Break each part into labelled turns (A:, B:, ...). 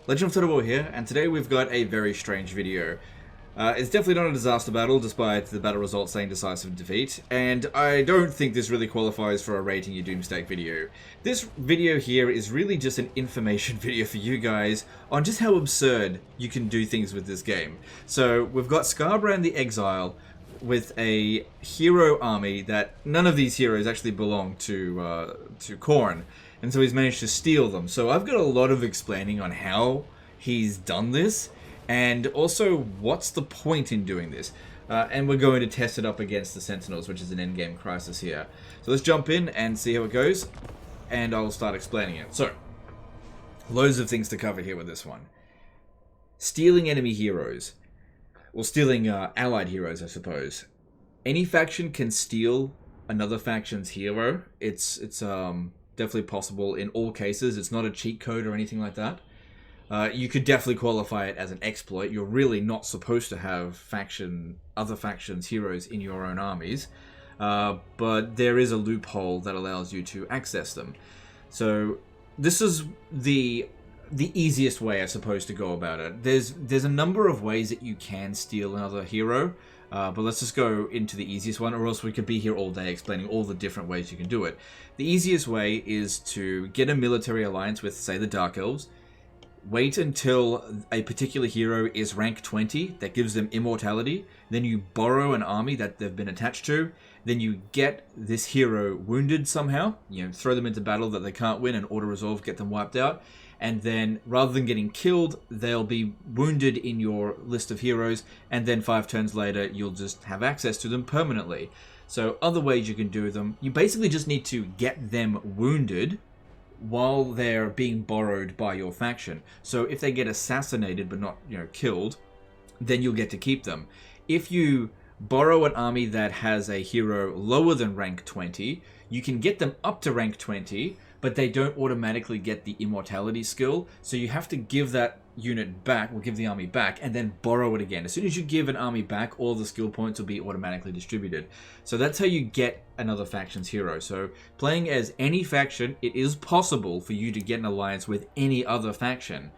A: Legend of Total here, and today we've got a very strange video. It's definitely not a disaster battle, despite the battle results saying decisive defeat, and I don't think this really qualifies for a rating your Doomstack video. This video here is really just an information video for you guys on just how absurd you can do things with this game. So we've got Scarbrand the Exile with a hero army that none of these heroes actually belong to Khorne. And so he's managed to steal them. So I've got a lot of explaining on how he's done this, and also what's the point in doing this. And we're going to test it up against the Sentinels, which is an endgame crisis here. So let's jump in and see how it goes, and I'll start explaining it. So, loads of things to cover here with this one. Stealing enemy heroes. Well, stealing allied heroes, I suppose. Any faction can steal another faction's hero. It's definitely possible in all cases. It's not a cheat code or anything like that. You could definitely qualify it as an exploit. You're really not supposed to have other factions' heroes in your own armies, but there is a loophole that allows you to access them. So this is the easiest way, I suppose, to go about it. There's a number of ways that you can steal another hero. But let's just go into the easiest one, or else we could be here all day explaining all the different ways you can do it. The easiest way is to get a military alliance with, say, the Dark Elves. Wait until a particular hero is rank 20, that gives them immortality. Then you borrow an army that they've been attached to. Then you get this hero wounded somehow. Throw them into battle that they can't win and auto-resolve, get them wiped out. And then, rather than getting killed, they'll be wounded in your list of heroes, and then 5 turns later, you'll just have access to them permanently. So, other ways you can do them, you basically just need to get them wounded while they're being borrowed by your faction. So, if they get assassinated but not, killed, then you'll get to keep them. If you borrow an army that has a hero lower than rank 20, you can get them up to rank 20, but they don't automatically get the immortality skill, so you have to give that unit back, or give the army back, and then borrow it again. As soon as you give an army back, all the skill points will be automatically distributed. So that's how you get another faction's hero. So playing as any faction, it is possible for you to get an alliance with any other faction.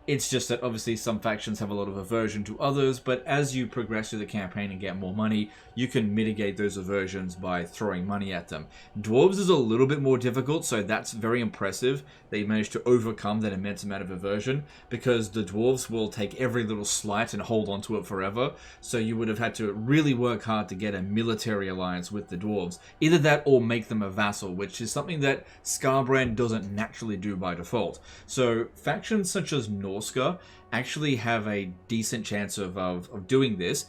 A: It's just that obviously some factions have a lot of aversion to others, but as you progress through the campaign and get more money, you can mitigate those aversions by throwing money at them. Dwarves is a little bit more difficult, so that's very impressive that you managed to overcome that immense amount of aversion, because the dwarves will take every little slight and hold on to it forever, so you would have had to really work hard to get a military alliance with the dwarves. Either that or make them a vassal, which is something that Scarbrand doesn't naturally do by default. So factions such as Norsca actually have a decent chance of doing this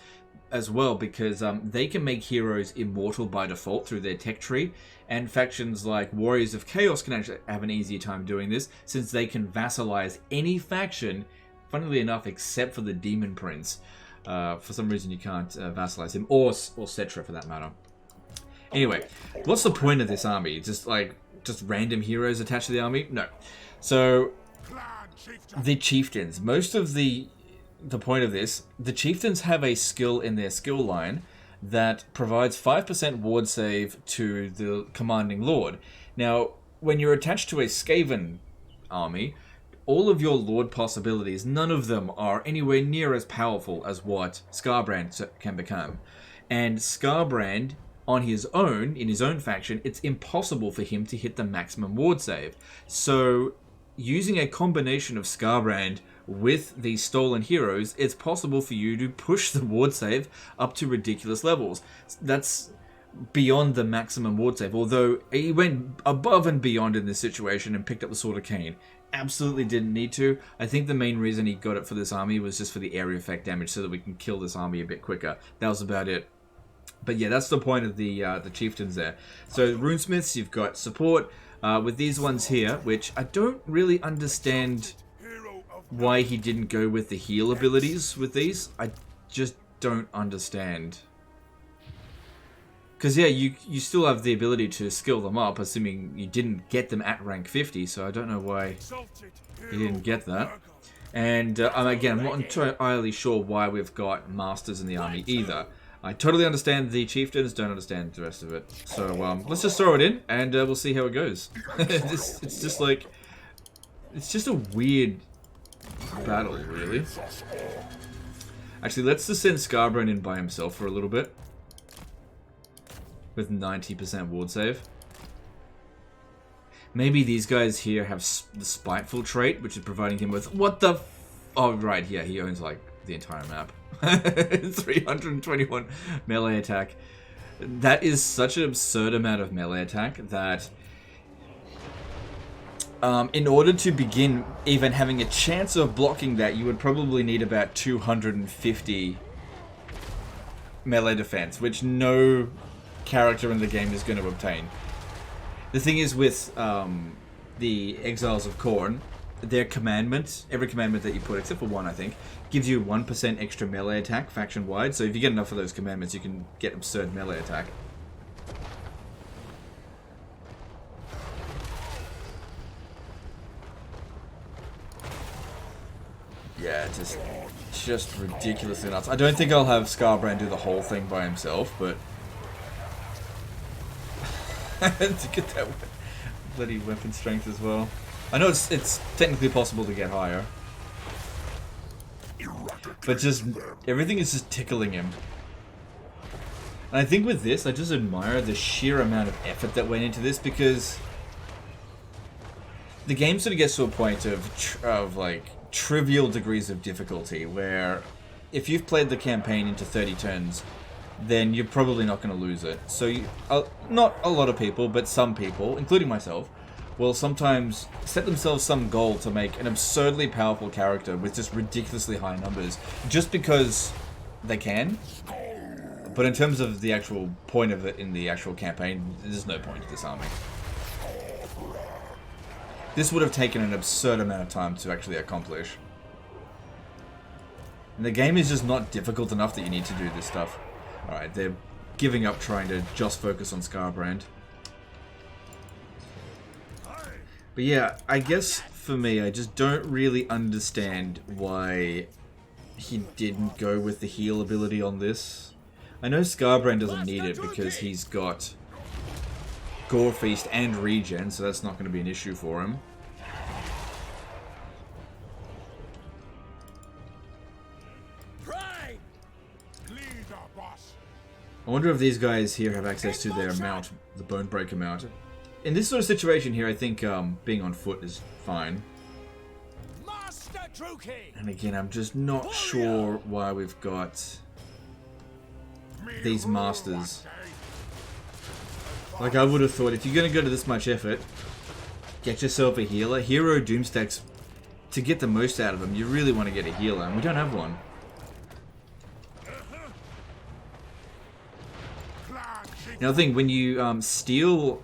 A: as well, because they can make heroes immortal by default through their tech tree, and factions like Warriors of Chaos can actually have an easier time doing this, since they can vassalize any faction, funnily enough, except for the Demon Prince. For some reason you can't vassalize him, or Cetra for that matter. Anyway, what's the point of this army? Just random heroes attached to the army? No. So the chieftains. Most of the point of this, the chieftains have a skill in their skill line that provides 5% ward save to the commanding lord. Now, when you're attached to a Skaven army, all of your lord possibilities, none of them are anywhere near as powerful as what Scarbrand can become. And Scarbrand, on his own, in his own faction, it's impossible for him to hit the maximum ward save. So using a combination of Scarbrand with these stolen heroes, it's possible for you to push the ward save up to ridiculous levels. That's beyond the maximum ward save, although he went above and beyond in this situation and picked up the Sword of Cain. Absolutely didn't need to. I think the main reason he got it for this army was just for the area effect damage, so that we can kill this army a bit quicker. That was about it. But yeah, that's the point of the chieftains there. So runesmiths, you've got support. With these ones here, which I don't really understand why he didn't go with the heal abilities with these. I just don't understand. Because yeah, you still have the ability to skill them up, assuming you didn't get them at rank 50, so I don't know why he didn't get that. And again, I'm not entirely sure why we've got masters in the army either. I totally understand the chieftains, don't understand the rest of it. So let's just throw it in, and we'll see how it goes. It's just a weird battle, really. Actually, let's just send Scarbrand in by himself for a little bit. With 90% ward save. Maybe these guys here have the Spiteful trait, which is providing him with... What the... Oh, right, yeah, he owns, like, the entire map. 321 melee attack. That is such an absurd amount of melee attack that... in order to begin even having a chance of blocking that, you would probably need about 250 melee defense, which no character in the game is going to obtain. The thing is with the Exiles of Khorne, their commandment, every commandment that you put, except for one I think, gives you 1% extra melee attack faction-wide, so if you get enough of those commandments you can get absurd melee attack. Yeah, just ridiculously nuts. I don't think I'll have Scarbrand do the whole thing by himself, but... to get that bloody weapon strength as well. I know it's technically possible to get higher. But just, everything is just tickling him. And I think with this, I just admire the sheer amount of effort that went into this, because... the game sort of gets to a point of like, trivial degrees of difficulty, where if you've played the campaign into 30 turns, then you're probably not going to lose it. So, not a lot of people, but some people, including myself, will sometimes set themselves some goal to make an absurdly powerful character with just ridiculously high numbers, just because they can. But in terms of the actual point of it in the actual campaign, there's no point to this army. This would have taken an absurd amount of time to actually accomplish. And the game is just not difficult enough that you need to do this stuff. Alright, they're giving up trying to just focus on Scarbrand. But yeah, I guess for me, I just don't really understand why he didn't go with the heal ability on this. I know Scarbrand doesn't need it because he's got Gore Feast and regen, so that's not going to be an issue for him. I wonder if these guys here have access to their mount, the Bonebreaker mount. In this sort of situation here, I think being on foot is fine. And again, I'm just not sure why we've got these masters. Like, I would have thought, if you're going to go to this much effort, get yourself a healer. Hero Doomstacks, to get the most out of them, you really want to get a healer, and we don't have one. Now the thing, when you steal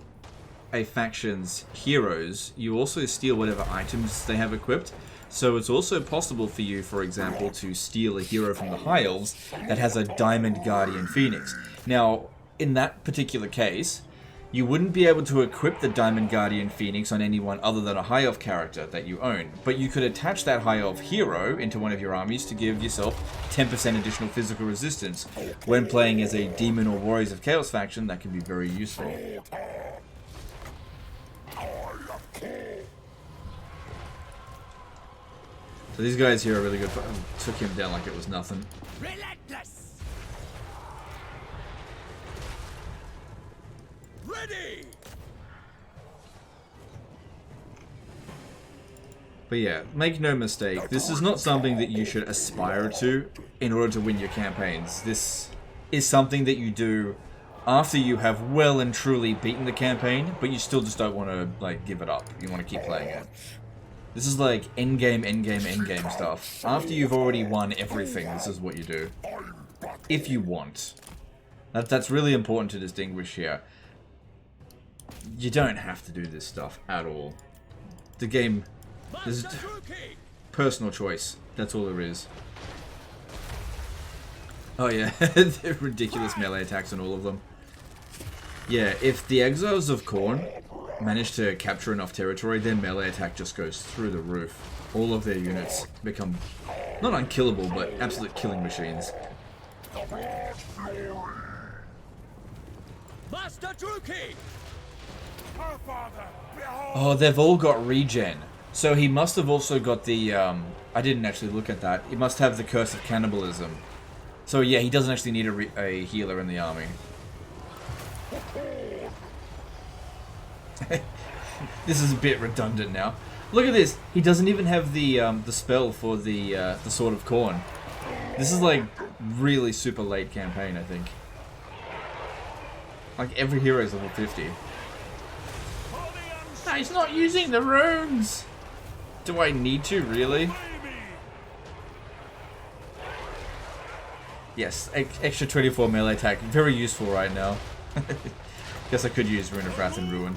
A: a faction's heroes, you also steal whatever items they have equipped. So it's also possible for you, for example, to steal a hero from the High Elves that has a Diamond Guardian Phoenix. Now, in that particular case, you wouldn't be able to equip the Diamond Guardian Phoenix on anyone other than a High Elf character that you own. But you could attach that High Elf hero into one of your armies to give yourself 10% additional physical resistance. When playing as a Demon or Warriors of Chaos faction, that can be very useful. So these guys here are really good. Took him down like it was nothing.
B: Relentless. Ready.
A: But yeah, make no mistake, this is not something that you should aspire to in order to win your campaigns. This is something that you do after you have well and truly beaten the campaign, but you still just don't want to, like, give it up. You want to keep playing it. This is like endgame, endgame, endgame stuff. After you've already won everything, this is what you do. If you want. That's really important to distinguish here. You don't have to do this stuff at all. The game is personal choice. That's all there is. Oh yeah, they're ridiculous melee attacks on all of them. Yeah, if the Exiles of Khorne manage to capture enough territory, their melee attack just goes through the roof. All of their units become not unkillable, but absolute killing machines.
B: Master Druki!
A: Oh, they've all got regen. So he must have also got the, I didn't actually look at that. He must have the curse of cannibalism. So yeah, he doesn't actually need a healer in the army. This is a bit redundant now. Look at this. He doesn't even have the spell for the Sword of Corn. This is like really super late campaign, I think. Like every hero is level 50. No, he's not using the runes. Do I need to really? Yes, extra 24 melee attack, very useful right now. Guess I could use Rune of Wrath and Ruin.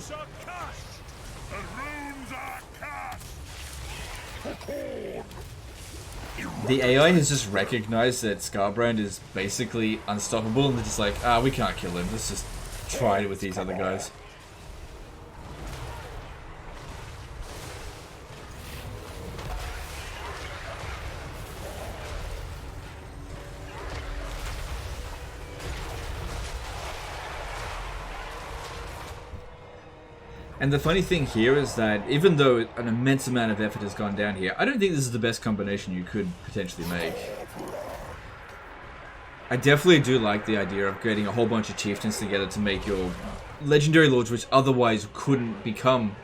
A: The AI has just recognized that Scarbrand is basically unstoppable, and they're just like, ah, we can't kill him. Let's just try it with these other guys. And the funny thing here is that even though an immense amount of effort has gone down here, I don't think this is the best combination you could potentially make. I definitely do like the idea of creating a whole bunch of chieftains together to make your legendary lords, which otherwise couldn't become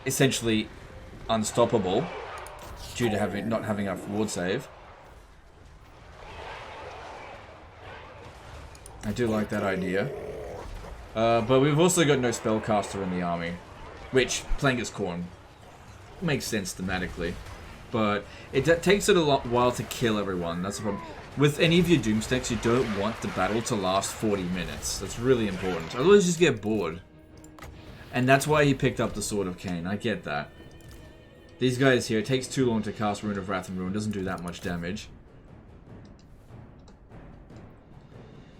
A: essentially unstoppable due to not having enough ward save. I do like that idea. But we've also got no spellcaster in the army, which, playing as Khorne, makes sense thematically. But it takes it a while to kill everyone, that's the problem. With any of your Doomstacks, you don't want the battle to last 40 minutes. That's really important. Otherwise you just get bored. And that's why he picked up the Sword of Cain, I get that. These guys here, it takes too long to cast Rune of Wrath and Ruin, doesn't do that much damage.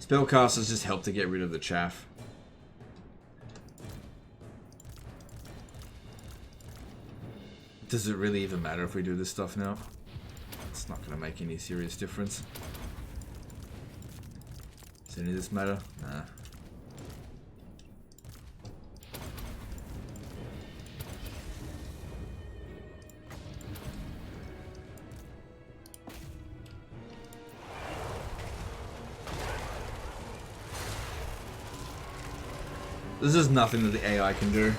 A: Spellcasters just help to get rid of the chaff. Does it really even matter if we do this stuff now? It's not going to make any serious difference. Does any of this matter? Nah. This is nothing that the AI can do.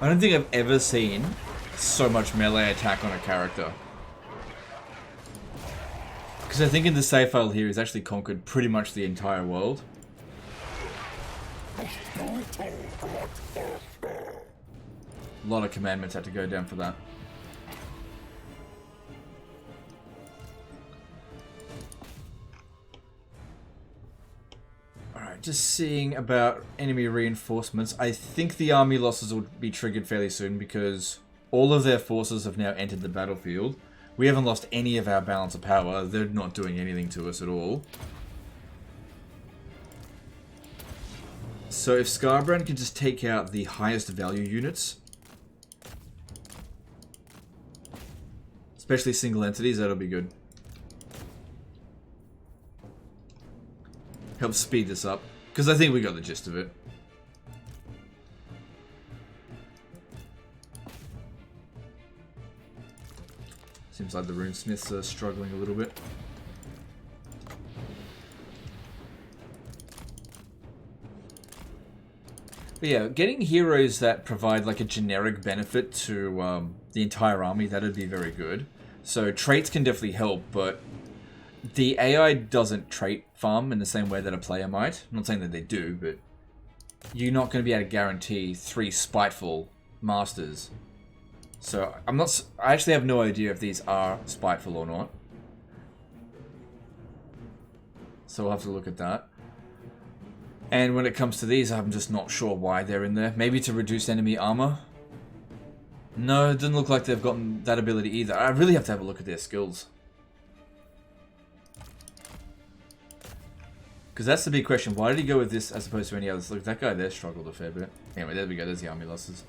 A: I don't think I've ever seen so much melee attack on a character. Because I think in the save file here, he's actually conquered pretty much the entire world. A lot of commandments had to go down for that. Alright, just seeing about enemy reinforcements. I think the army losses will be triggered fairly soon because all of their forces have now entered the battlefield. We haven't lost any of our balance of power. They're not doing anything to us at all. So if Scarbrand can just take out the highest value units, especially single entities, that'll be good. Help speed this up, because I think we got the gist of it. Seems like the runesmiths are struggling a little bit. But yeah, getting heroes that provide like a generic benefit to the entire army, that'd be very good. So traits can definitely help, but the AI doesn't trait farm in the same way that a player might. I'm not saying that they do, but you're not going to be able to guarantee 3 spiteful masters. So I actually have no idea if these are spiteful or not. So we'll have to look at that. And when it comes to these, I'm just not sure why they're in there. Maybe to reduce enemy armor? No, it doesn't look like they've gotten that ability either. I really have to have a look at their skills. Because that's the big question. Why did he go with this as opposed to any others? Look, that guy there struggled a fair bit. Anyway, there we go. There's the army losses.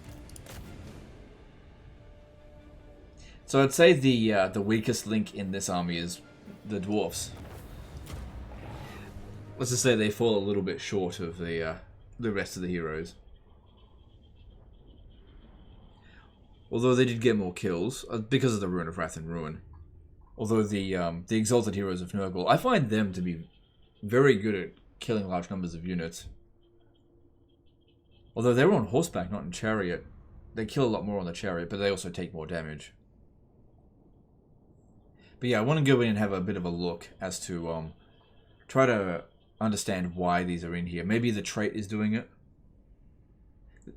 A: So I'd say the weakest link in this army is the dwarfs. Let's just say they fall a little bit short of the rest of the heroes. Although they did get more kills because of the Rune of Wrath and Ruin. Although the Exalted Heroes of Nurgle, I find them to be very good at killing large numbers of units. Although they're on horseback, not in chariot. They kill a lot more on the chariot, but they also take more damage. But yeah, I want to go in and have a bit of a look as to try to understand why these are in here. Maybe the trait is doing it.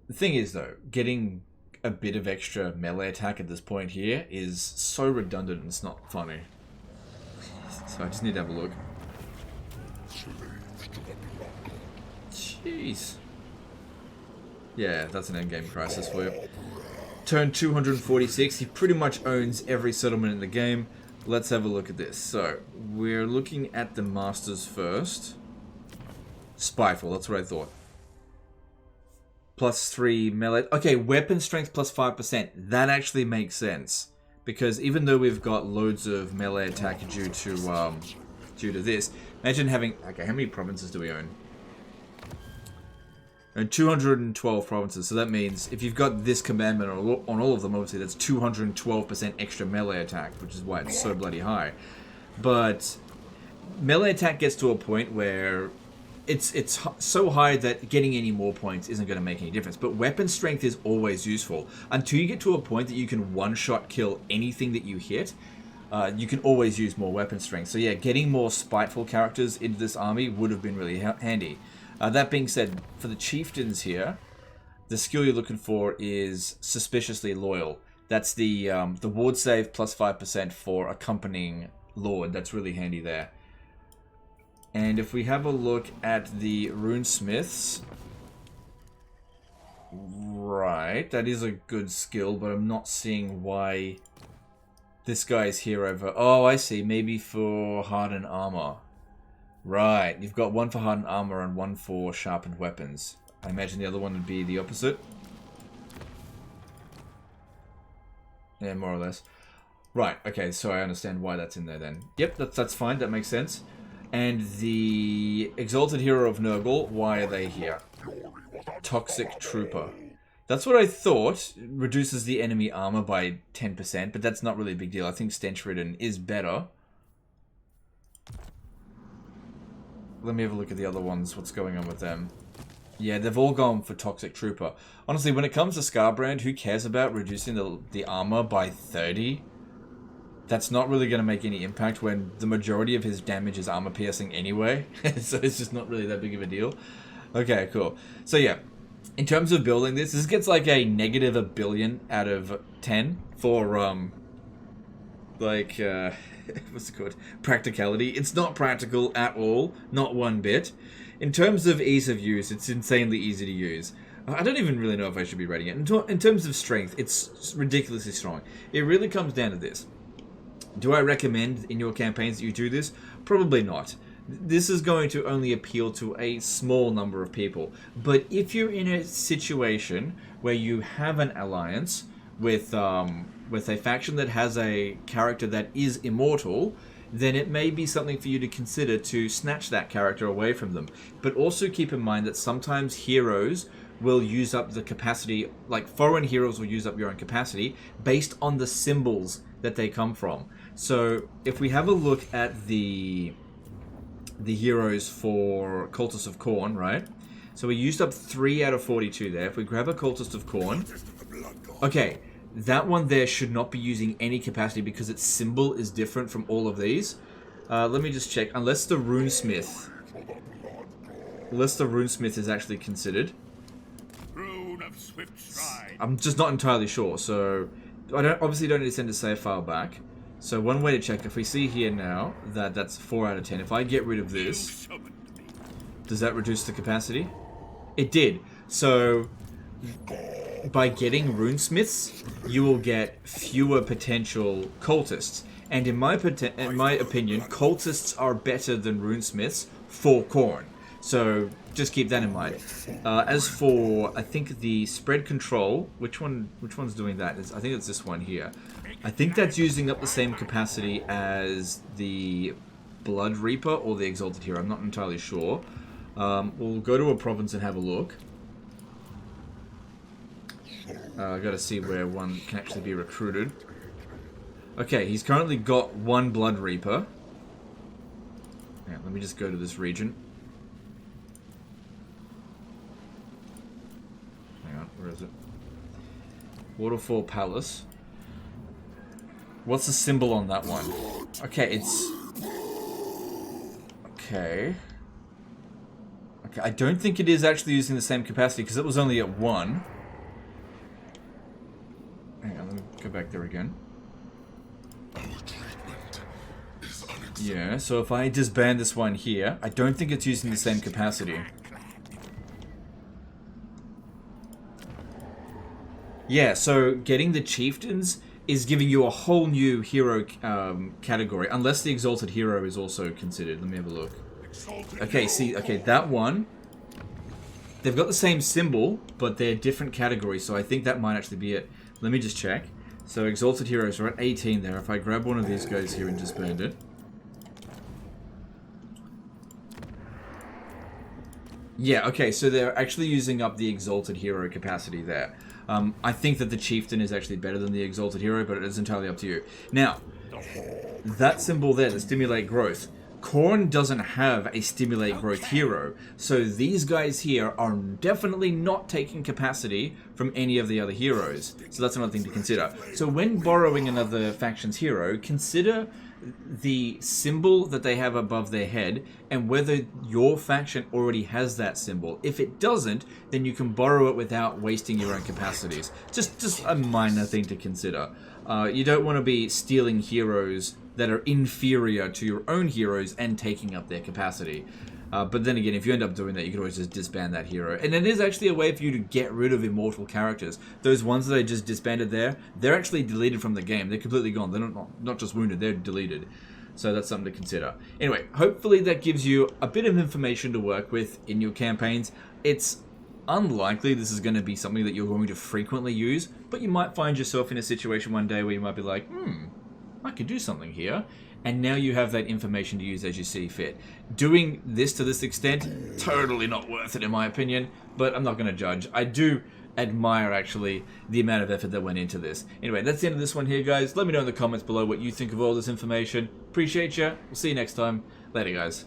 A: The thing is, though, getting a bit of extra melee attack at this point here is so redundant and it's not funny. So I just need to have a look. Jeez. Yeah, that's an endgame crisis for you. Turn 246, he pretty much owns every settlement in the game. Let's have a look at this. So, we're looking at the masters first. Spiteful, that's what I thought. +3 melee. Okay, weapon strength plus 5%. That actually makes sense. Because even though we've got loads of melee attack due to this, imagine having... Okay, how many provinces do we own? And 212 provinces, so that means if you've got this commandment on all of them, obviously that's 212% extra melee attack, which is why it's so bloody high. But melee attack gets to a point where it's so high that getting any more points isn't going to make any difference. But weapon strength is always useful. Until you get to a point that you can one-shot kill anything that you hit, you can always use more weapon strength. So yeah, getting more spiteful characters into this army would have been really handy. That being said, for the chieftains here, the skill you're looking for is Suspiciously Loyal. That's the ward save plus 5% for accompanying Lord. That's really handy there. And if we have a look at the runesmiths, right, that is a good skill, but I'm not seeing why this guy is here over... Oh, I see, maybe for hardened armor. Right, you've got one for hardened armor and one for sharpened weapons. I imagine the other one would be the opposite. Yeah, more or less. Right, okay, so I understand why that's in there then. Yep, that's fine, that makes sense. And the Exalted Hero of Nurgle, why are they here? Toxic Trooper. That's what I thought. Reduces the enemy armor by 10%, but that's not really a big deal. I think Stench Ridden is better. Let me have a look at the other ones. What's going on with them? Yeah, they've all gone for Toxic Trooper. Honestly, when it comes to Scarbrand, who cares about reducing the armor by 30? That's not really going to make any impact when the majority of his damage is armor piercing anyway. So it's just not really that big of a deal. Okay, cool. So yeah, in terms of building this gets like a negative a billion out of 10 for, what's it called? Practicality. It's not practical at all. Not one bit. In terms of ease of use, it's insanely easy to use. I don't even really know if I should be rating it. In terms of strength, it's ridiculously strong. It really comes down to this. Do I recommend in your campaigns that you do this? Probably not. This is going to only appeal to a small number of people. But if you're in a situation where you have an alliance with a faction that has a character that is immortal, then it may be something for you to consider to snatch that character away from them. But also keep in mind that sometimes heroes will use up the capacity, like foreign heroes will use up your own capacity based on the symbols that they come from. So if we have a look at the heroes for Cultist of Khorne, right? So we used up 3 out of 42 there. If we grab a Cultist of Khorne, okay, that one there should not be using any capacity because its symbol is different from all of these. Let me just check. Unless the runesmith is actually considered.
B: Rune of swift stride.
A: I'm just not entirely sure. So I obviously don't need to send a save file back. So one way to check, if we see here now that that's 4 out of 10. If I get rid of this, does that reduce the capacity? It did. So by getting runesmiths, you will get fewer potential cultists. And in my opinion, cultists are better than runesmiths for Khorne. So just keep that in mind. As for, I think the spread control, which one's doing that? I think it's this one here. I think that's using up the same capacity as the Blood Reaper or the Exalted Hero. I'm not entirely sure. We'll go to a province and have a look. I've got to see where one can actually be recruited. Okay, he's currently got one Blood Reaper. Yeah, let me just go to this region. Hang on, where is it? Waterfall Palace. What's the symbol on that one? Okay, it's... Okay. Okay, I don't think it is actually using the same capacity, because it was only at 1. Hang on, let me go back there again. Yeah, so if I disband this one here, I don't think it's using the same capacity. Yeah, so getting the Chieftains is giving you a whole new hero category, unless the Exalted Hero is also considered. Let me have a look. Okay, see, okay, that one, they've got the same symbol, but they're different categories, so I think that might actually be it. Let me just check. So Exalted Heroes are at 18 there. If I grab one of these guys here and disband it. Yeah, okay, so they're actually using up the Exalted Hero capacity there. I think that the Chieftain is actually better than the Exalted Hero, but it is entirely up to you. Now, that symbol there, the Stimulate Growth, Khorne doesn't have a Stimulate Growth hero, so these guys here are definitely not taking capacity from any of the other heroes. So that's another thing to consider. So when borrowing another faction's hero, consider the symbol that they have above their head and whether your faction already has that symbol. If it doesn't, then you can borrow it without wasting your own capacities. Just a minor thing to consider. You don't want to be stealing heroes that are inferior to your own heroes and taking up their capacity. But then again, if you end up doing that, you can always just disband that hero. And it is actually a way for you to get rid of immortal characters. Those ones that I just disbanded there, they're actually deleted from the game. They're completely gone. They're not just wounded, they're deleted. So that's something to consider. Anyway, hopefully that gives you a bit of information to work with in your campaigns. It's unlikely this is going to be something that you're going to frequently use, but you might find yourself in a situation one day where you might be like, I could do something here. And now you have that information to use as you see fit. Doing this to this extent, totally not worth it in my opinion, but I'm not going to judge. I do admire, actually, the amount of effort that went into this. Anyway, that's the end of this one here, guys. Let me know in the comments below what you think of all this information. Appreciate you. We'll see you next time. Later, guys.